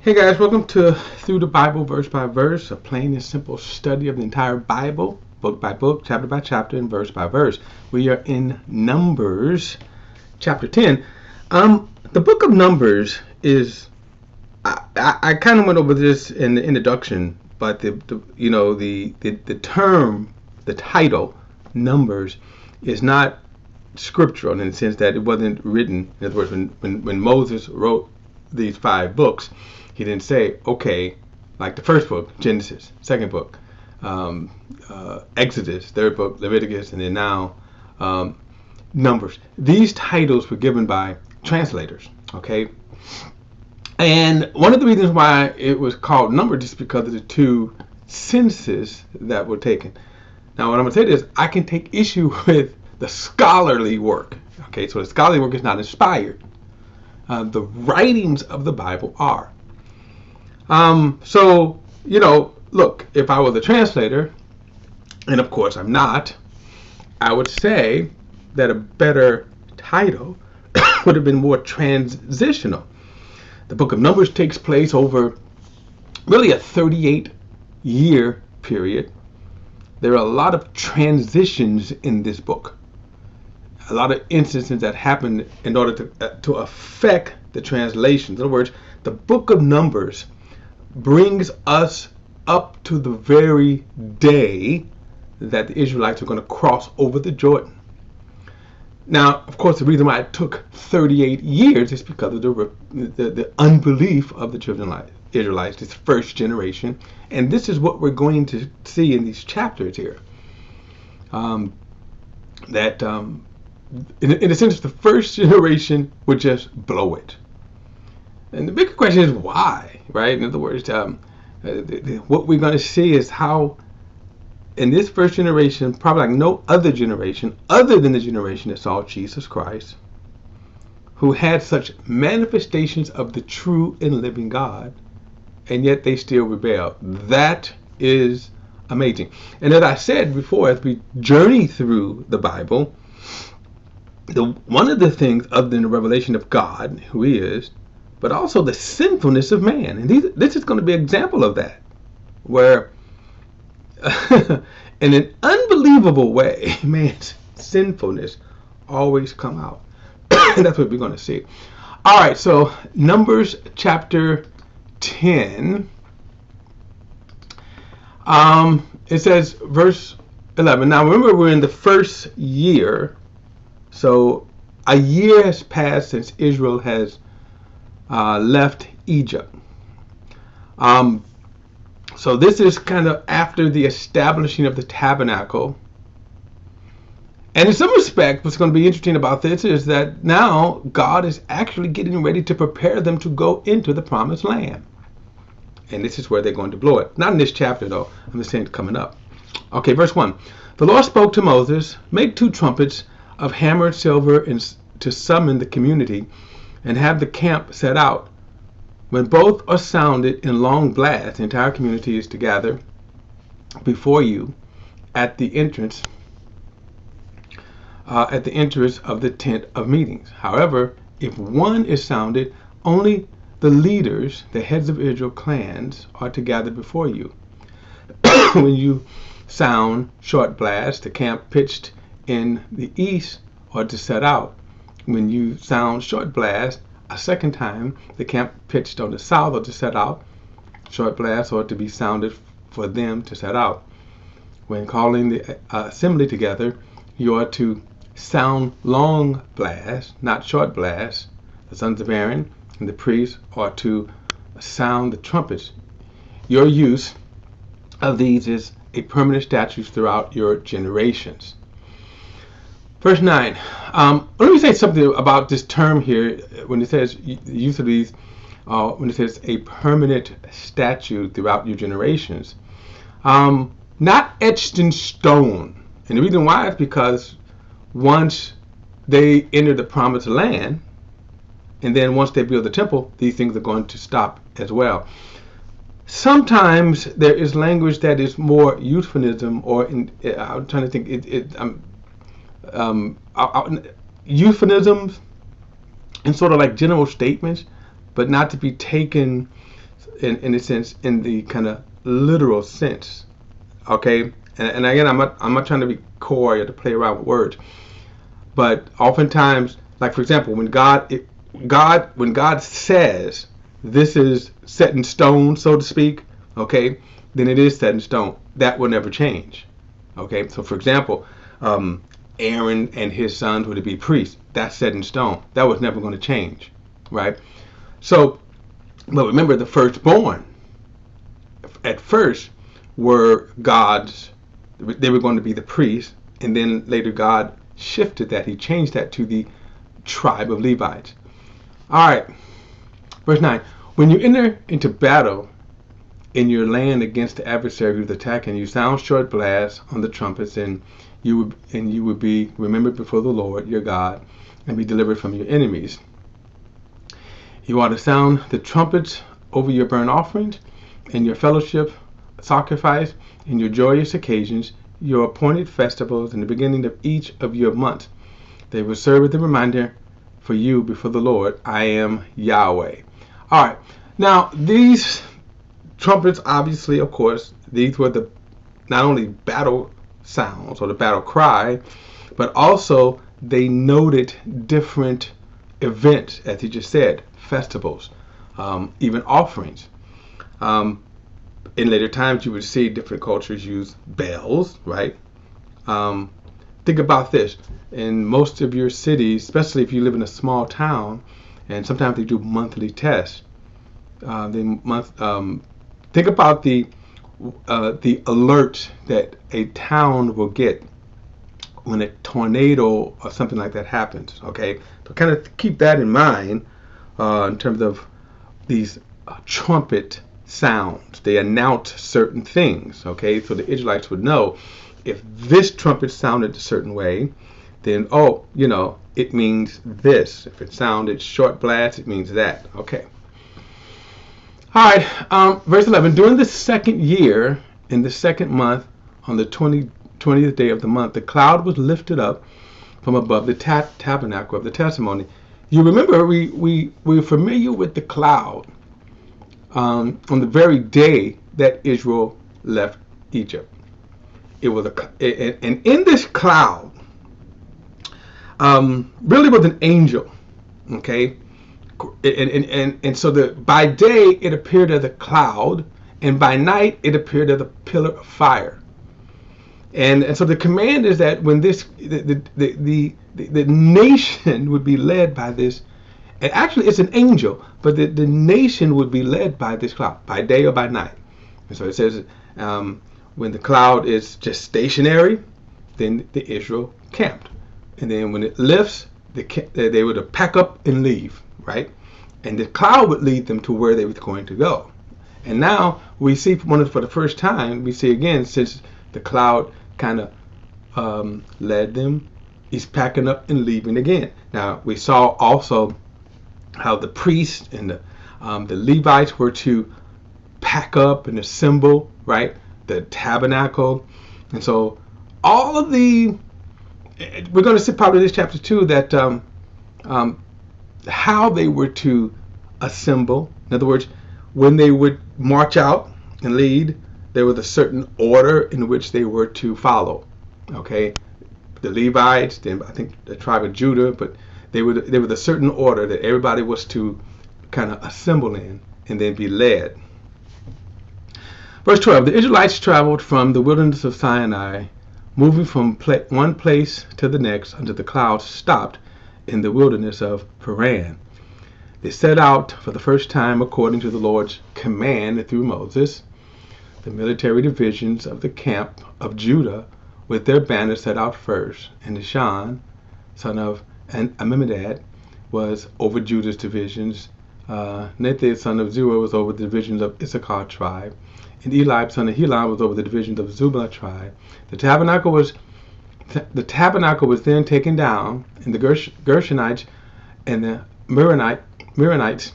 Hey guys, welcome to Through the Bible Verse by Verse, a plain and simple study of the entire Bible, book by book, chapter by chapter, and verse by verse. We are in Numbers, chapter 10. The book of Numbers is, I kind of went over this in the introduction, but the term, the title, Numbers, is not scriptural in the sense that it wasn't written. In other words, when Moses wrote these 5 books, he didn't say, okay, like the first book, Genesis, second book, Exodus, third book, Leviticus, and then now Numbers. These titles were given by translators, okay? And one of the reasons why it was called Numbers is because of the 2 censuses that were taken. Now, what I'm going to say is I can take issue with the scholarly work, okay? So the scholarly work is not inspired. The writings of the Bible are. Look, if I was a translator, and of course I'm not, I would say that a better title would have been more transitional. The book of Numbers takes place over really a 38-year period. There are a lot of transitions in this book. A lot of instances that happened in order to affect the translations. In other words, the book of Numbers brings us up to the very day that the Israelites are going to cross over the Jordan. Now, of course, the reason why it took 38 years is because of the unbelief of the children of Israelites, this first generation. And this is what we're going to see in these chapters here. In a sense, the first generation would just blow it. And the bigger question is why, right? In other words, what we're going to see is how in this first generation, probably like no other generation, other than the generation that saw Jesus Christ, who had such manifestations of the true and living God, and yet they still rebel. That is amazing. And as I said before, as we journey through the Bible, one of the things other than the revelation of God, who He is, but also the sinfulness of man. And this is going to be an example of that, where in an unbelievable way, man's sinfulness always come out. And that's what we're going to see. All right, so Numbers chapter 10. It says, verse 11. Now, remember, we're in the first year. So a year has passed since Israel has left Egypt. So this is kind of after the establishing of the tabernacle. And in some respect, what's going to be interesting about this is that now God is actually getting ready to prepare them to go into the promised land. And this is where they're going to blow it. Not in this chapter, though. I'm just saying it's coming up. Okay, verse 1. The Lord spoke to Moses, make 2 trumpets of hammered silver to summon the community and have the camp set out. When both are sounded in long blasts, the entire community is to gather before you at the entrance of the tent of meetings. However, if one is sounded, only the leaders, the heads of Israel clans, are to gather before you. When you sound short blasts, the camp pitched in the east are to set out. When you sound short blast a second time, the camp pitched on the south are to set out. Short blasts are to be sounded for them to set out. When calling the assembly together, you are to sound long blasts, not short blasts. The sons of Aaron and the priests are to sound the trumpets. Your use of these is a permanent statute throughout your generations. Verse 9. Let me say something about this term here when it says the use of these, when it says a permanent statute throughout your generations. Not etched in stone. And the reason why is because once they enter the promised land, and then once they build the temple, these things are going to stop as well. Sometimes there is language that is more euphemism, or I'm trying to think, euphemisms and sort of like general statements, but not to be taken in a sense, in the kind of literal sense. Okay, and again, I'm not trying to be coy or to play around with words, but oftentimes, like for example, when God says this is set in stone, so to speak, okay, then it is set in stone. That will never change. Okay, so for example, Aaron and his sons were to be priests. That's set in stone. That was never going to change, right? So, but remember, the firstborn at first were God's. They were going to be the priests, and then later God shifted that. He changed that to the tribe of Levites. All right, verse 9. When you enter into battle in your land against the adversary who's attacking you, sound short blasts on the trumpets, and you would be remembered before the Lord your God, and be delivered from your enemies. You are to sound the trumpets over your burnt offerings, and your fellowship sacrifice, and your joyous occasions, your appointed festivals, in the beginning of each of your months. They will serve as a reminder for you before the Lord. I am Yahweh. All right. Now, these trumpets, obviously, of course, these were the not only battle sounds or the battle cry, but also they noted different events, as he just said, festivals, even offerings. In later times, you would see different cultures use bells, right? Think about this. In most of your cities, especially if you live in a small town, and sometimes they do monthly tests. Think about the alert that a town will get when a tornado or something like that happens. Okay, so kind of keep that in mind in terms of these trumpet sounds. They announce certain things. Okay, so the Israelites would know if this trumpet sounded a certain way, then it means this. If it sounded short blast, it means that. Okay. All right, verse 11. During the second year, in the second month, on the 20th day of the month, the cloud was lifted up from above the tabernacle of the testimony. You remember we're familiar with the cloud on the very day that Israel left Egypt. It was and in this cloud really was an angel. Okay. And so by day it appeared as a cloud, and by night it appeared as a pillar of fire. And so the command is that when the nation would be led by this, and actually it's an angel, but the nation would be led by this cloud, by day or by night. And so it says when the cloud is just stationary, then the Israel camped, and then when it lifts, they would pack up and leave. Right? And the cloud would lead them to where they were going to go. And now we see for the first time, we see again, since the cloud kind of led them, he's packing up and leaving again. Now we saw also how the priests and the Levites were to pack up and assemble, right? The tabernacle. And so all of we're going to see probably this chapter 2 that how they were to assemble. In other words, when they would march out and lead, there was a certain order in which they were to follow. Okay, the Levites, then I think the tribe of Judah, but there was a certain order that everybody was to kind of assemble in and then be led. Verse 12, the Israelites traveled from the wilderness of Sinai, moving from one place to the next until the clouds stopped in the wilderness of Paran. They set out for the first time according to the Lord's command through Moses. The military divisions of the camp of Judah with their banners set out first, and Nishan, son of Amminadab, was over Judah's divisions. Nethiah, son of Zerah, was over the divisions of Issachar tribe, and Eliab, son of Helon, was over the divisions of Zebulun tribe. The tabernacle was then taken down, and the Gershonites and the Merarites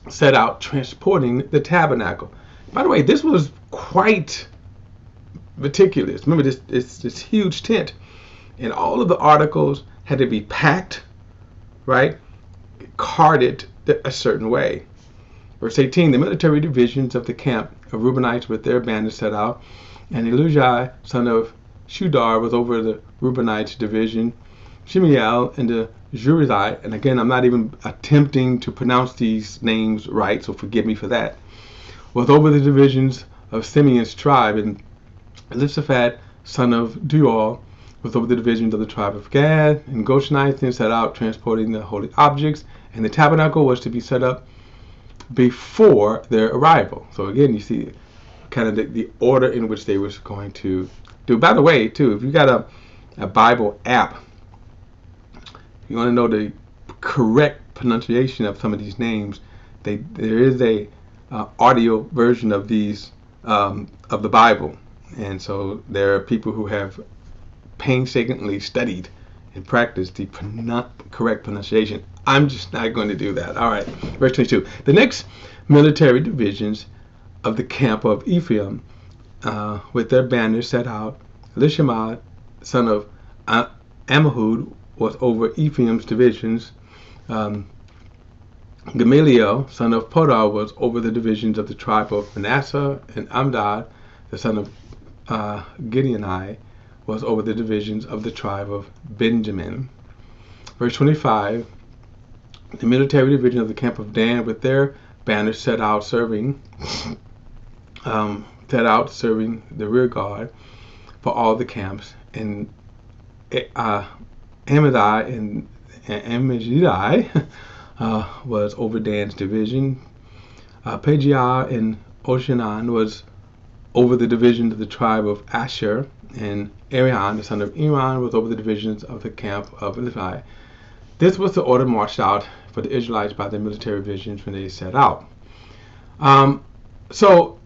set out transporting the tabernacle. By the way, this was quite meticulous. Remember, this huge tent, and all of the articles had to be packed, right, carted a certain way. Verse 18, the military divisions of the camp of Reubenites with their banners set out, and Elujah, son of Shudar, was over the Reubenites division. Shemiel and the Jurizite, and again, I'm not even attempting to pronounce these names right, so forgive me for that, was over the divisions of Simeon's tribe, and Elisaphat, son of Dual, was over the divisions of the tribe of Gad, and Goshenites then set out transporting the holy objects, and the tabernacle was to be set up before their arrival. So again, you see kind of the order in which they were going to do. By the way, too, if you got a Bible app, you want to know the correct pronunciation of some of these names, there is a audio version of these of the Bible, and so there are people who have painstakingly studied and practiced the correct pronunciation. I'm just not going to do that. All right, verse 22. The next military divisions of the camp of Ephraim, with their banners set out, Elishama, son of Ammihud, was over Ephraim's divisions. Gamaliel, son of Podar, was over the divisions of the tribe of Manasseh, and Amdad, the son of Gideoni, was over the divisions of the tribe of Benjamin. Verse 25, the military division of the camp of Dan, with their banners set out serving the rear guard for all the camps, and Amadai and Amijidai was over Dan's division. Pagiah and Oshanan was over the divisions of the tribe of Asher, and Arihan, the son of Eran, was over the divisions of the camp of Levi. This was the order marched out for the Israelites by their military divisions when they set out. So,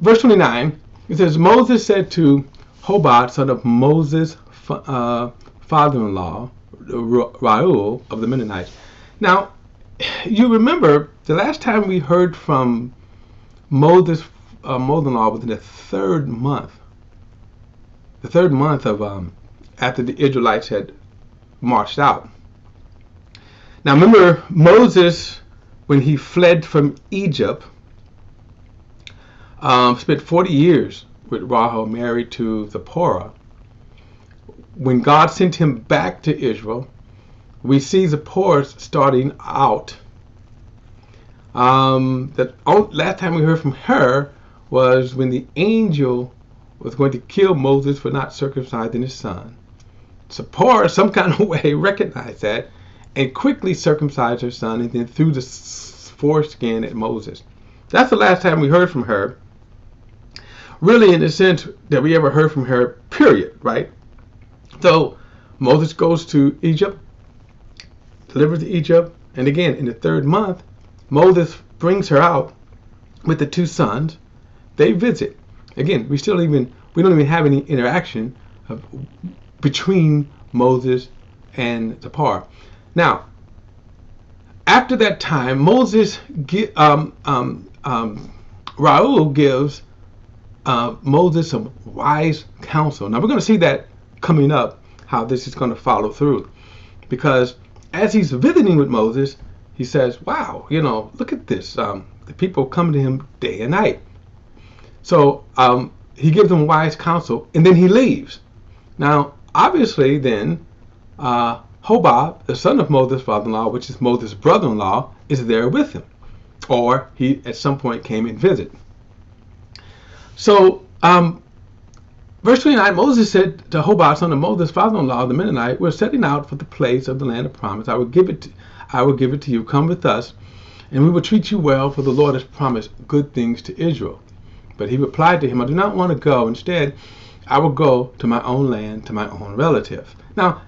verse 29, it says, Moses said to Hobab, son of Moses' father-in-law, Reuel of the Mennonites. Now, you remember the last time we heard from Moses' mother-in-law was in the third month. The third month of after the Israelites had marched out. Now, remember Moses, when he fled from Egypt, spent 40 years with Rahel, married to Zipporah. When God sent him back to Israel, we see Zipporah starting out. The last time we heard from her was when the angel was going to kill Moses for not circumcising his son. Zipporah, some kind of way, recognized that and quickly circumcised her son and then threw the foreskin at Moses. That's the last time we heard from her. Really, in the sense that we ever heard from her, period, right? So Moses goes to Egypt, delivers to Egypt, and again, in the third month, Moses brings her out with the two sons. They visit. Again, we don't even have any interaction between Moses and Zipporah. Now, after that time, Reuel gives Moses some wise counsel. Now, we're going to see that coming up, how this is going to follow through. Because as he's visiting with Moses, he says, wow, look at this. The people come to him day and night. So he gives them wise counsel, and then he leaves. Now, obviously, then, Hobab, the son of Moses' father-in-law, which is Moses' brother-in-law, is there with him. Or he, at some point, came and visited. So, verse 29, Moses said to Hobab, son of Moses' father-in-law, the Mennonite, we're setting out for the place of the land of promise. I will give it to you. Come with us, and we will treat you well, for the Lord has promised good things to Israel. But he replied to him, I do not want to go. Instead, I will go to my own land, to my own relative. Now,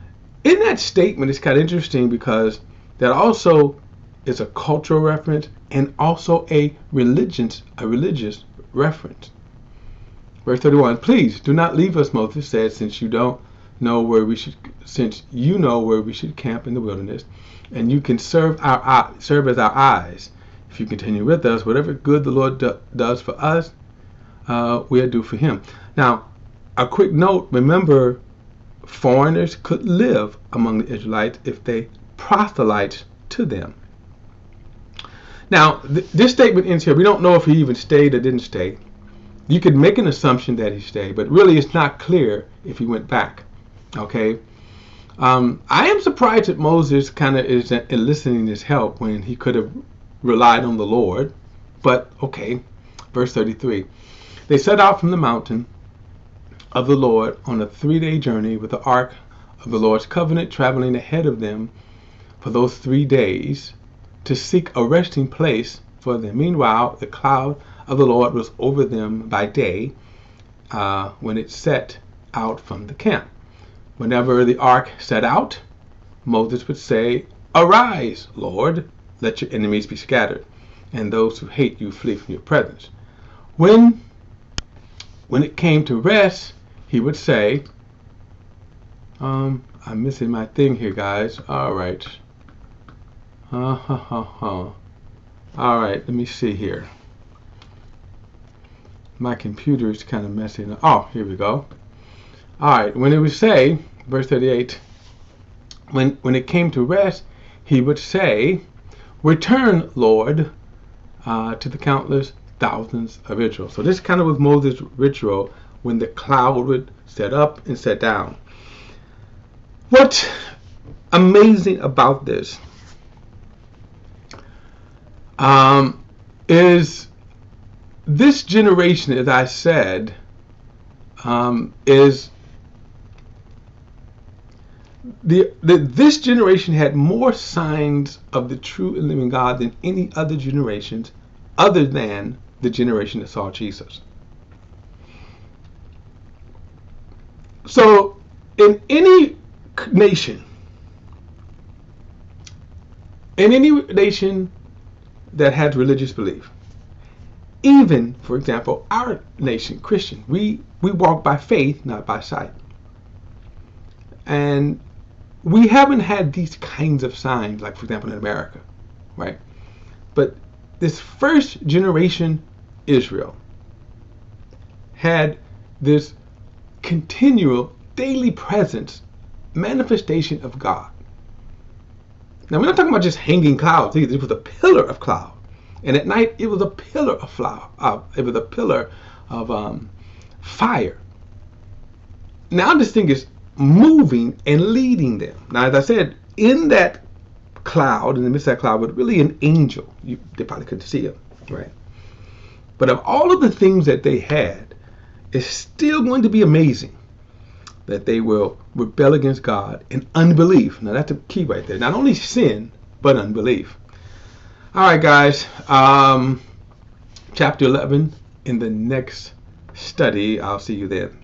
in that statement, it's kind of interesting because that also is a cultural reference and also a religious reference. Verse 31, please do not leave us, Moses said, since you know where we should camp in the wilderness, and you can serve as our eyes. If you continue with us, whatever good the Lord does for us, we'll do for him. Now, a quick note, remember, foreigners could live among the Israelites if they proselyte to them. Now, this statement ends here. We don't know if he even stayed or didn't stay. You could make an assumption that he stayed, but really it's not clear if he went back. Okay? I am surprised that Moses kind of is eliciting his help when he could have relied on the Lord. But, okay, verse 33. They set out from the mountain of the Lord on a 3-day journey with the ark of the Lord's covenant traveling ahead of them for those 3 days to seek a resting place for them. Meanwhile, the cloud of the Lord was over them by day when it set out from the camp. Whenever the ark set out, Moses would say, "Arise, Lord, let your enemies be scattered, and those who hate you flee from your presence." When it came to rest, he would say, I'm missing my thing here, guys. All right. All right, let me see here. My computer is kind of messing up. Oh, here we go. All right, when it would say, verse 38, when it came to rest, he would say, "Return, Lord, to the countless thousands of Israel." So this kind of was Moses' ritual when the cloud would set up and set down. What's amazing about this is this generation, as I said, is this generation had more signs of the true and living God than any other generations other than the generation that saw Jesus. So in any nation that had religious belief, even, for example, our nation, Christian, we walk by faith, not by sight. And we haven't had these kinds of signs, like, for example, in America, right? But this first generation Israel had this continual daily presence, manifestation of God. Now, we're not talking about just hanging clouds either. It was a pillar of cloud. And at night, it was a pillar of it was a pillar of fire. Now this thing is moving and leading them. Now, as I said, in that cloud, in the midst of that cloud, was really an angel. They probably couldn't see him, right? But of all of the things that they had, it's still going to be amazing that they will rebel against God in unbelief. Now, that's the key right there. Not only sin, but unbelief. All right, guys. Chapter 11 in the next study. I'll see you then.